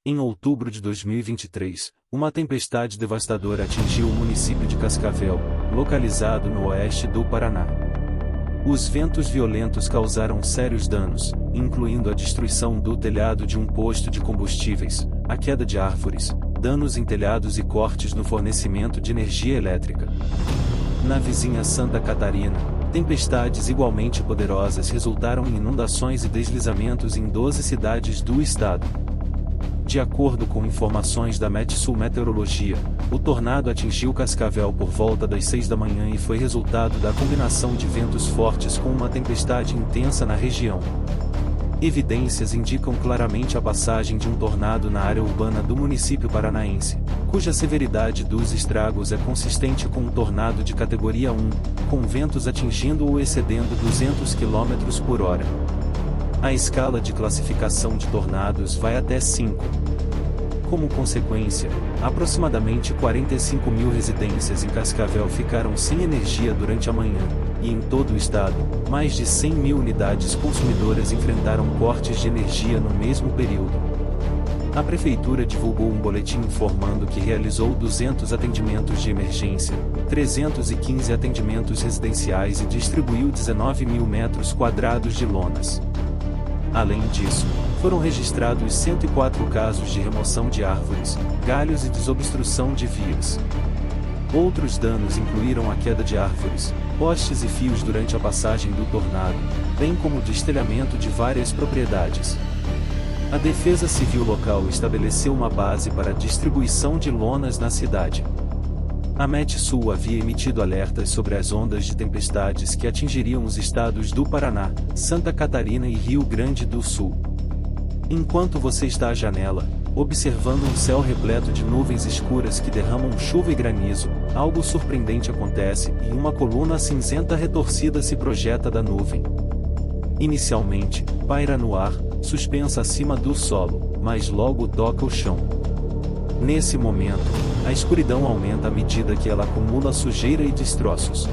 Em outubro de 2023, uma tempestade devastadora atingiu o município de Cascavel, localizado no oeste do Paraná. Os ventos violentos causaram sérios danos, incluindo a destruição do telhado de um posto de combustíveis, a queda de árvores, danos em telhados e cortes no fornecimento de energia elétrica. Na vizinha Santa Catarina, tempestades igualmente poderosas resultaram em inundações e deslizamentos em 12 cidades do estado. De acordo com informações da Metsul Meteorologia, o tornado atingiu Cascavel por volta das 6 da manhã e foi resultado da combinação de ventos fortes com uma tempestade intensa na região. Evidências indicam claramente a passagem de um tornado na área urbana do município paranaense, cuja severidade dos estragos é consistente com um tornado de categoria 1, com ventos atingindo ou excedendo 200 km por hora. A escala de classificação de tornados vai até 5. Como consequência, aproximadamente 45 mil residências em Cascavel ficaram sem energia durante a manhã, e em todo o estado, mais de 100 mil unidades consumidoras enfrentaram cortes de energia no mesmo período. A prefeitura divulgou um boletim informando que realizou 200 atendimentos de emergência, 315 atendimentos residenciais e distribuiu 19 mil metros quadrados de lonas. Além disso, foram registrados 104 casos de remoção de árvores, galhos e desobstrução de vias. Outros danos incluíram a queda de árvores, postes e fios durante a passagem do tornado, bem como o destelhamento de várias propriedades. A Defesa Civil local estabeleceu uma base para a distribuição de lonas na cidade. A Metsul havia emitido alertas sobre as ondas de tempestades que atingiriam os estados do Paraná, Santa Catarina e Rio Grande do Sul. Enquanto você está à janela, observando um céu repleto de nuvens escuras que derramam chuva e granizo, algo surpreendente acontece e uma coluna cinzenta retorcida se projeta da nuvem. Inicialmente, paira no ar, suspensa acima do solo, mas logo toca o chão. Nesse momento, a escuridão aumenta à medida que ela acumula sujeira e destroços.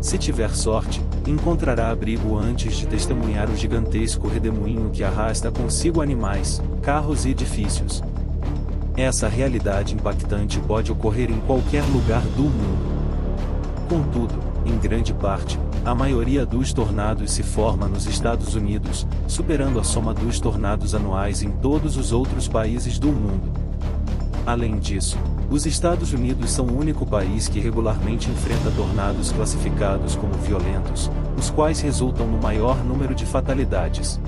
Se tiver sorte, encontrará abrigo antes de testemunhar o gigantesco redemoinho que arrasta consigo animais, carros e edifícios. Essa realidade impactante pode ocorrer em qualquer lugar do mundo. Contudo, em grande parte, a maioria dos tornados se forma nos Estados Unidos, superando a soma dos tornados anuais em todos os outros países do mundo. Além disso, os Estados Unidos são o único país que regularmente enfrenta tornados classificados como violentos, os quais resultam no maior número de fatalidades.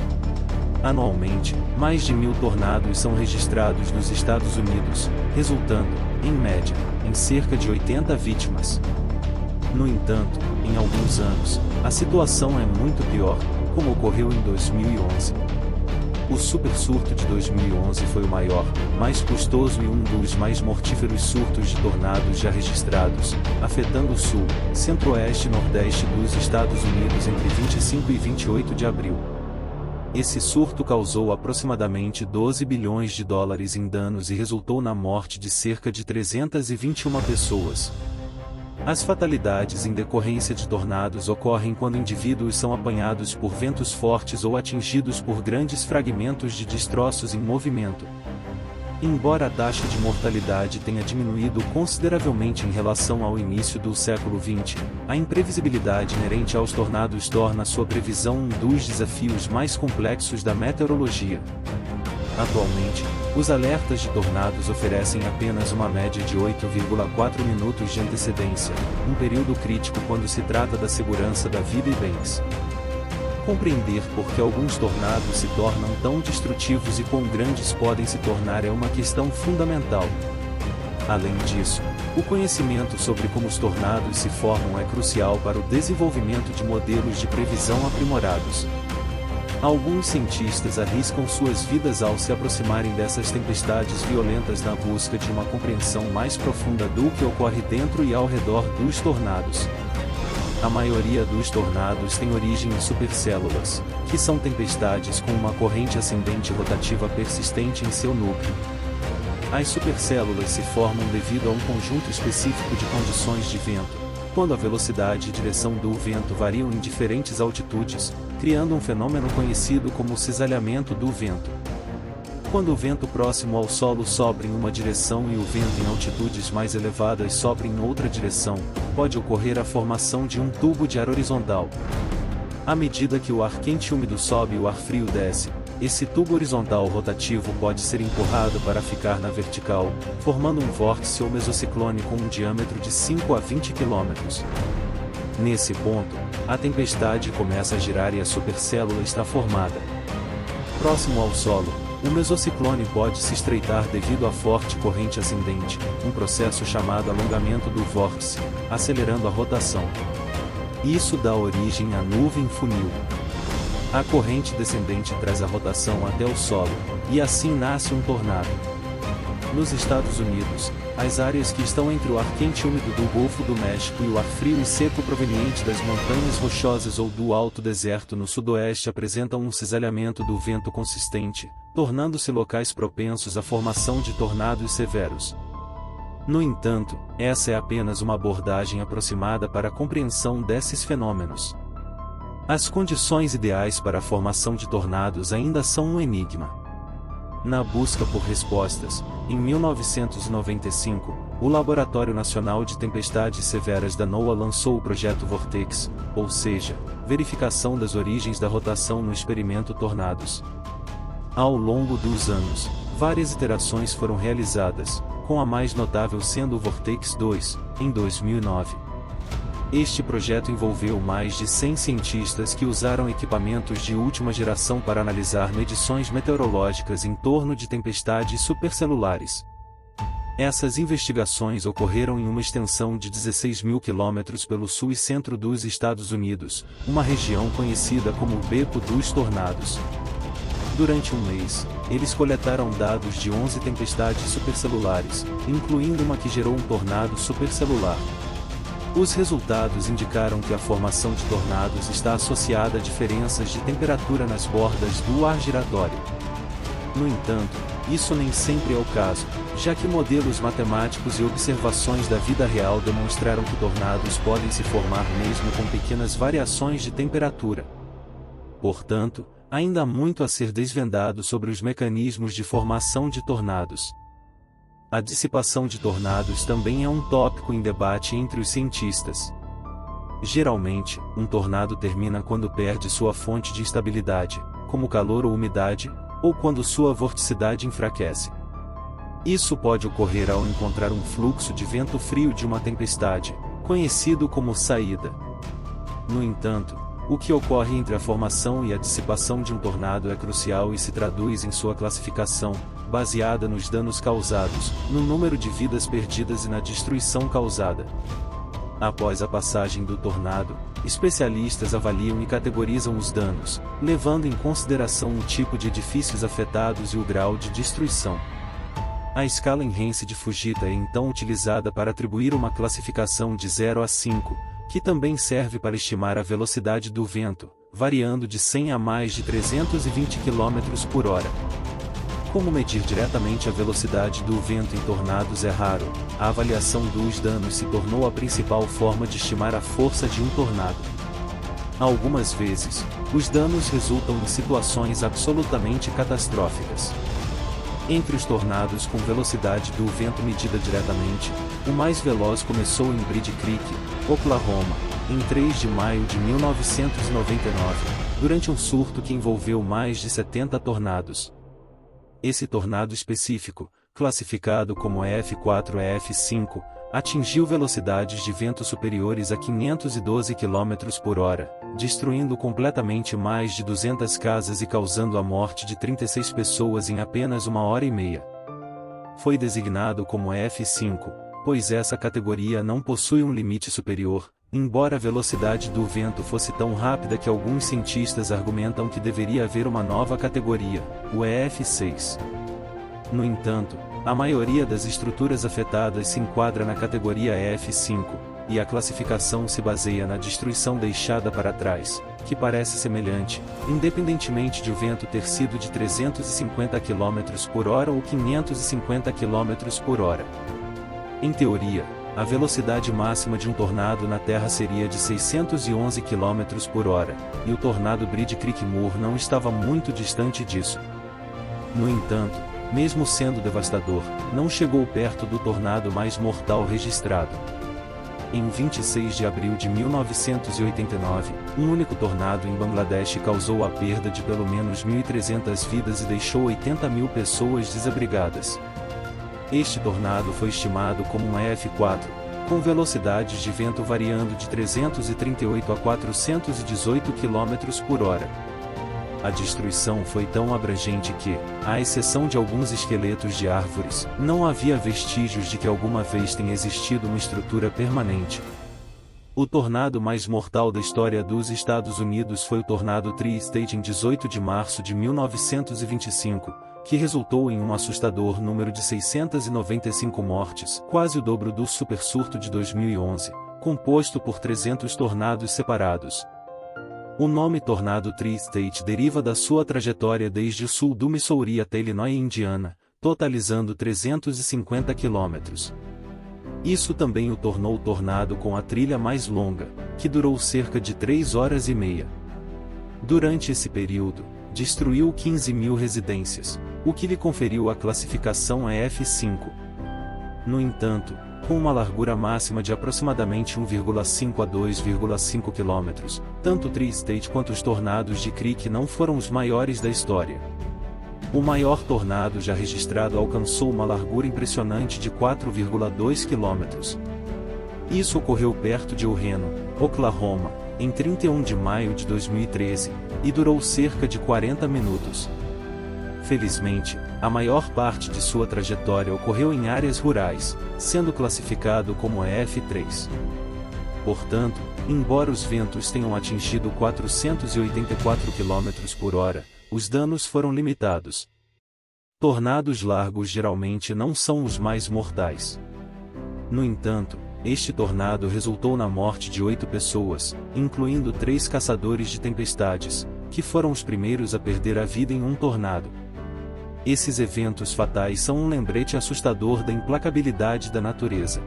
Anualmente, mais de 1.000 tornados são registrados nos Estados Unidos, resultando, em média, em cerca de 80 vítimas. No entanto, em alguns anos, a situação é muito pior, como ocorreu em 2011. O supersurto de 2011 foi o maior, mais custoso e um dos mais mortíferos surtos de tornados já registrados, afetando o sul, centro-oeste e nordeste dos Estados Unidos entre 25 e 28 de abril. Esse surto causou aproximadamente 12 bilhões de dólares em danos e resultou na morte de cerca de 321 pessoas. As fatalidades em decorrência de tornados ocorrem quando indivíduos são apanhados por ventos fortes ou atingidos por grandes fragmentos de destroços em movimento. Embora a taxa de mortalidade tenha diminuído consideravelmente em relação ao início do século XX, a imprevisibilidade inerente aos tornados torna sua previsão um dos desafios mais complexos da meteorologia. Atualmente, os alertas de tornados oferecem apenas uma média de 8,4 minutos de antecedência, um período crítico quando se trata da segurança da vida e bens. Compreender por que alguns tornados se tornam tão destrutivos e quão grandes podem se tornar é uma questão fundamental. Além disso, o conhecimento sobre como os tornados se formam é crucial para o desenvolvimento de modelos de previsão aprimorados. Alguns cientistas arriscam suas vidas ao se aproximarem dessas tempestades violentas na busca de uma compreensão mais profunda do que ocorre dentro e ao redor dos tornados. A maioria dos tornados tem origem em supercélulas, que são tempestades com uma corrente ascendente rotativa persistente em seu núcleo. As supercélulas se formam devido a um conjunto específico de condições de vento, quando a velocidade e direção do vento variam em diferentes altitudes, criando um fenômeno conhecido como cisalhamento do vento. Quando o vento próximo ao solo sopra em uma direção e o vento em altitudes mais elevadas sopra em outra direção, pode ocorrer a formação de um tubo de ar horizontal. À medida que o ar quente e úmido sobe e o ar frio desce, esse tubo horizontal rotativo pode ser empurrado para ficar na vertical, formando um vórtice ou mesociclone com um diâmetro de 5 a 20 km. Nesse ponto, a tempestade começa a girar e a supercélula está formada. Próximo ao solo, o mesociclone pode se estreitar devido à forte corrente ascendente, um processo chamado alongamento do vórtice, acelerando a rotação. Isso dá origem à nuvem funil. A corrente descendente traz a rotação até o solo, e assim nasce um tornado. Nos Estados Unidos, as áreas que estão entre o ar quente e úmido do Golfo do México e o ar frio e seco proveniente das montanhas rochosas ou do alto deserto no sudoeste apresentam um cisalhamento do vento consistente, tornando-se locais propensos à formação de tornados severos. No entanto, essa é apenas uma abordagem aproximada para a compreensão desses fenômenos. As condições ideais para a formação de tornados ainda são um enigma. Na busca por respostas, em 1995, o Laboratório Nacional de Tempestades Severas da NOAA lançou o projeto Vortex, ou seja, verificação das origens da rotação no experimento Tornados. Ao longo dos anos, várias iterações foram realizadas, com a mais notável sendo o Vortex 2, em 2009. Este projeto envolveu mais de 100 cientistas que usaram equipamentos de última geração para analisar medições meteorológicas em torno de tempestades supercelulares. Essas investigações ocorreram em uma extensão de 16 mil quilômetros pelo sul e centro dos Estados Unidos, uma região conhecida como o Beco dos Tornados. Durante um mês, eles coletaram dados de 11 tempestades supercelulares, incluindo uma que gerou um tornado supercelular. Os resultados indicaram que a formação de tornados está associada a diferenças de temperatura nas bordas do ar giratório. No entanto, isso nem sempre é o caso, já que modelos matemáticos e observações da vida real demonstraram que tornados podem se formar mesmo com pequenas variações de temperatura. Portanto, ainda há muito a ser desvendado sobre os mecanismos de formação de tornados. A dissipação de tornados também é um tópico em debate entre os cientistas. Geralmente, um tornado termina quando perde sua fonte de instabilidade, como calor ou umidade, ou quando sua vorticidade enfraquece. Isso pode ocorrer ao encontrar um fluxo de vento frio de uma tempestade, conhecido como saída. No entanto, o que ocorre entre a formação e a dissipação de um tornado é crucial e se traduz em sua classificação, baseada nos danos causados, no número de vidas perdidas e na destruição causada. Após a passagem do tornado, especialistas avaliam e categorizam os danos, levando em consideração o tipo de edifícios afetados e o grau de destruição. A escala Henry de Fujita é então utilizada para atribuir uma classificação de 0 a 5, que também serve para estimar a velocidade do vento, variando de 100 a mais de 320 km por hora. Como medir diretamente a velocidade do vento em tornados é raro, a avaliação dos danos se tornou a principal forma de estimar a força de um tornado. Algumas vezes, os danos resultam em situações absolutamente catastróficas. Entre os tornados com velocidade do vento medida diretamente, o mais veloz começou em Bride Creek, Oklahoma, em 3 de maio de 1999, durante um surto que envolveu mais de 70 tornados. Esse tornado específico, classificado como F4 e F5, atingiu velocidades de vento superiores a 512 km por hora, destruindo completamente mais de 200 casas e causando a morte de 36 pessoas em apenas 1h30. Foi designado como F5, pois essa categoria não possui um limite superior, embora a velocidade do vento fosse tão rápida que alguns cientistas argumentam que deveria haver uma nova categoria, o EF6. No entanto, a maioria das estruturas afetadas se enquadra na categoria EF5, e a classificação se baseia na destruição deixada para trás, que parece semelhante, independentemente de o vento ter sido de 350 km por hora ou 550 km por hora. Em teoria, a velocidade máxima de um tornado na Terra seria de 611 km por hora, e o tornado Bride Creek Moore não estava muito distante disso. No entanto, mesmo sendo devastador, não chegou perto do tornado mais mortal registrado. Em 26 de abril de 1989, um único tornado em Bangladesh causou a perda de pelo menos 1.300 vidas e deixou 80 mil pessoas desabrigadas. Este tornado foi estimado como um EF4, com velocidades de vento variando de 338 a 418 km por hora. A destruição foi tão abrangente que, à exceção de alguns esqueletos de árvores, não havia vestígios de que alguma vez tenha existido uma estrutura permanente. O tornado mais mortal da história dos Estados Unidos foi o tornado Tri-State em 18 de março de 1925, que resultou em um assustador número de 695 mortes, quase o dobro do supersurto de 2011, composto por 300 tornados separados. O nome Tornado Tri-State deriva da sua trajetória desde o sul do Missouri até Illinois e Indiana, totalizando 350 quilômetros. Isso também o tornou o tornado com a trilha mais longa, que durou cerca de 3 horas e meia. Durante esse período, destruiu 15 mil residências, o que lhe conferiu a classificação EF5. No entanto, com uma largura máxima de aproximadamente 1,5 a 2,5 km, tanto o Tri-State quanto os tornados de Creek não foram os maiores da história. O maior tornado já registrado alcançou uma largura impressionante de 4,2 km. Isso ocorreu perto de Orreno, Oklahoma, em 31 de maio de 2013, e durou cerca de 40 minutos. Felizmente, a maior parte de sua trajetória ocorreu em áreas rurais, sendo classificado como EF3. Portanto, embora os ventos tenham atingido 484 km por hora, os danos foram limitados. Tornados largos geralmente não são os mais mortais. No entanto, este tornado resultou na morte de 8 pessoas, incluindo 3 caçadores de tempestades, que foram os primeiros a perder a vida em um tornado. Esses eventos fatais são um lembrete assustador da implacabilidade da natureza.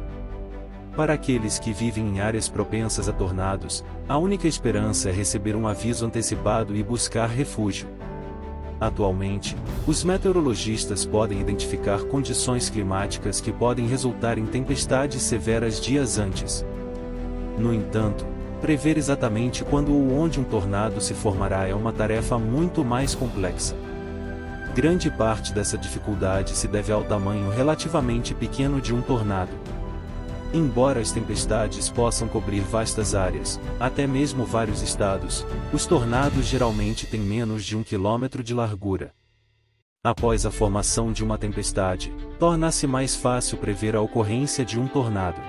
Para aqueles que vivem em áreas propensas a tornados, a única esperança é receber um aviso antecipado e buscar refúgio. Atualmente, os meteorologistas podem identificar condições climáticas que podem resultar em tempestades severas dias antes. No entanto, prever exatamente quando ou onde um tornado se formará é uma tarefa muito mais complexa. Grande parte dessa dificuldade se deve ao tamanho relativamente pequeno de um tornado. Embora as tempestades possam cobrir vastas áreas, até mesmo vários estados, os tornados geralmente têm menos de 1 quilômetro de largura. Após a formação de uma tempestade, torna-se mais fácil prever a ocorrência de um tornado.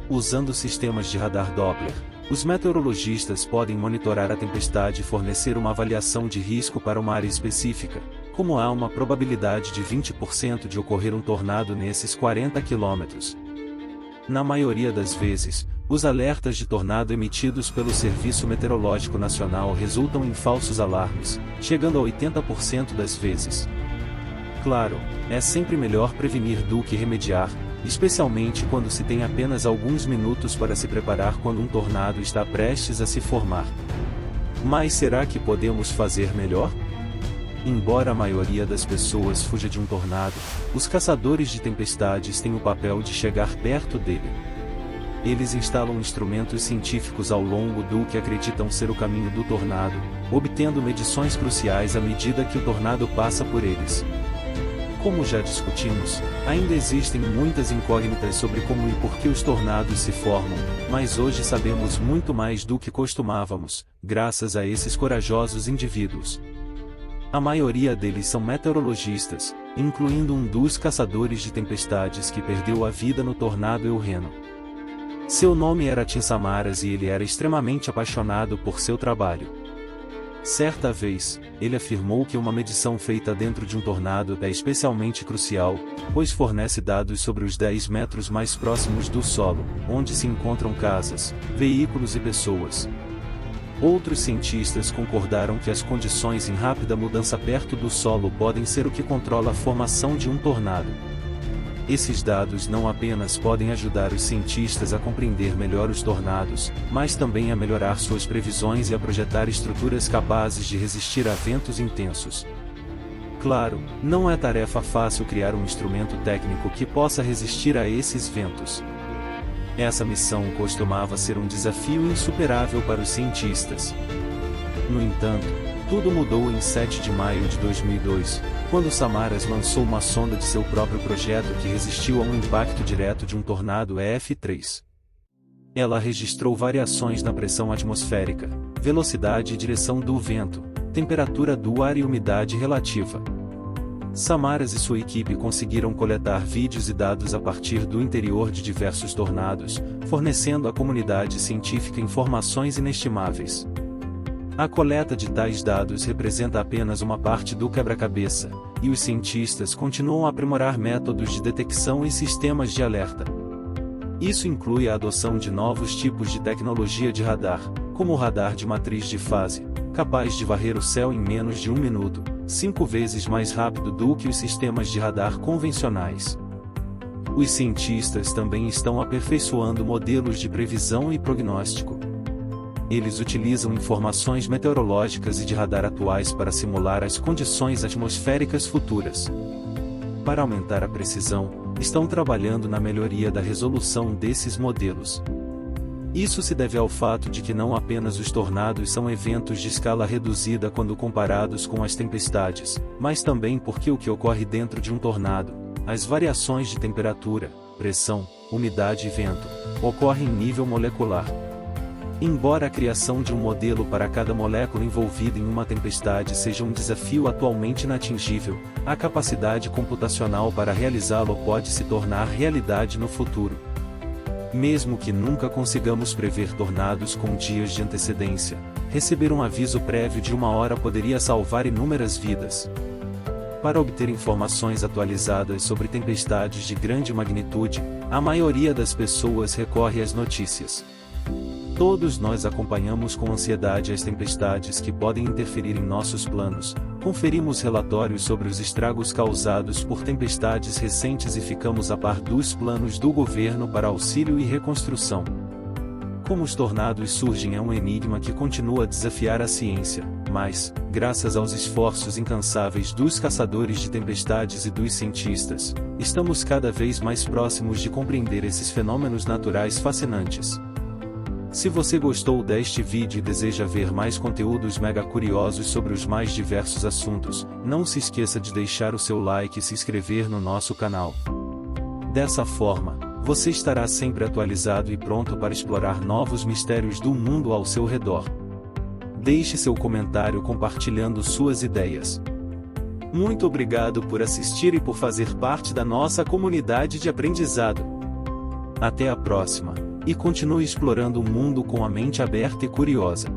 Usando sistemas de radar Doppler, os meteorologistas podem monitorar a tempestade e fornecer uma avaliação de risco para uma área específica, como há uma probabilidade de 20% de ocorrer um tornado nesses 40 quilômetros. Na maioria das vezes, os alertas de tornado emitidos pelo Serviço Meteorológico Nacional resultam em falsos alarmes, chegando a 80% das vezes. Claro, é sempre melhor prevenir do que remediar, especialmente quando se tem apenas alguns minutos para se preparar quando um tornado está prestes a se formar. Mas será que podemos fazer melhor? Embora a maioria das pessoas fuja de um tornado, os caçadores de tempestades têm o papel de chegar perto dele. Eles instalam instrumentos científicos ao longo do que acreditam ser o caminho do tornado, obtendo medições cruciais à medida que o tornado passa por eles. Como já discutimos, ainda existem muitas incógnitas sobre como e por que os tornados se formam, mas hoje sabemos muito mais do que costumávamos, graças a esses corajosos indivíduos. A maioria deles são meteorologistas, incluindo um dos caçadores de tempestades que perdeu a vida no tornado Orreno. Seu nome era Tim Samaras e ele era extremamente apaixonado por seu trabalho. Certa vez, ele afirmou que uma medição feita dentro de um tornado é especialmente crucial, pois fornece dados sobre os 10 metros mais próximos do solo, onde se encontram casas, veículos e pessoas. Outros cientistas concordaram que as condições em rápida mudança perto do solo podem ser o que controla a formação de um tornado. Esses dados não apenas podem ajudar os cientistas a compreender melhor os tornados, mas também a melhorar suas previsões e a projetar estruturas capazes de resistir a ventos intensos. Claro, não é tarefa fácil criar um instrumento técnico que possa resistir a esses ventos. Essa missão costumava ser um desafio insuperável para os cientistas. No entanto, tudo mudou em 7 de maio de 2002, quando Samaras lançou uma sonda de seu próprio projeto que resistiu a um impacto direto de um tornado EF3. Ela registrou variações na pressão atmosférica, velocidade e direção do vento, temperatura do ar e umidade relativa. Samaras e sua equipe conseguiram coletar vídeos e dados a partir do interior de diversos tornados, fornecendo à comunidade científica informações inestimáveis. A coleta de tais dados representa apenas uma parte do quebra-cabeça, e os cientistas continuam a aprimorar métodos de detecção e sistemas de alerta. Isso inclui a adoção de novos tipos de tecnologia de radar, como o radar de matriz de fase, capaz de varrer o céu em menos de 1 minuto, 5 vezes mais rápido do que os sistemas de radar convencionais. Os cientistas também estão aperfeiçoando modelos de previsão e prognóstico. Eles utilizam informações meteorológicas e de radar atuais para simular as condições atmosféricas futuras. Para aumentar a precisão, estão trabalhando na melhoria da resolução desses modelos. Isso se deve ao fato de que não apenas os tornados são eventos de escala reduzida quando comparados com as tempestades, mas também porque o que ocorre dentro de um tornado, as variações de temperatura, pressão, umidade e vento, ocorrem em nível molecular. Embora a criação de um modelo para cada molécula envolvida em uma tempestade seja um desafio atualmente inatingível, a capacidade computacional para realizá-lo pode se tornar realidade no futuro. Mesmo que nunca consigamos prever tornados com dias de antecedência, receber um aviso prévio de 1 hora poderia salvar inúmeras vidas. Para obter informações atualizadas sobre tempestades de grande magnitude, a maioria das pessoas recorre às notícias. Todos nós acompanhamos com ansiedade as tempestades que podem interferir em nossos planos, conferimos relatórios sobre os estragos causados por tempestades recentes e ficamos a par dos planos do governo para auxílio e reconstrução. Como os tornados surgem é um enigma que continua a desafiar a ciência, mas, graças aos esforços incansáveis dos caçadores de tempestades e dos cientistas, estamos cada vez mais próximos de compreender esses fenômenos naturais fascinantes. Se você gostou deste vídeo e deseja ver mais conteúdos mega curiosos sobre os mais diversos assuntos, não se esqueça de deixar o seu like e se inscrever no nosso canal. Dessa forma, você estará sempre atualizado e pronto para explorar novos mistérios do mundo ao seu redor. Deixe seu comentário compartilhando suas ideias. Muito obrigado por assistir e por fazer parte da nossa comunidade de aprendizado. Até a próxima. E continue explorando o mundo com a mente aberta e curiosa.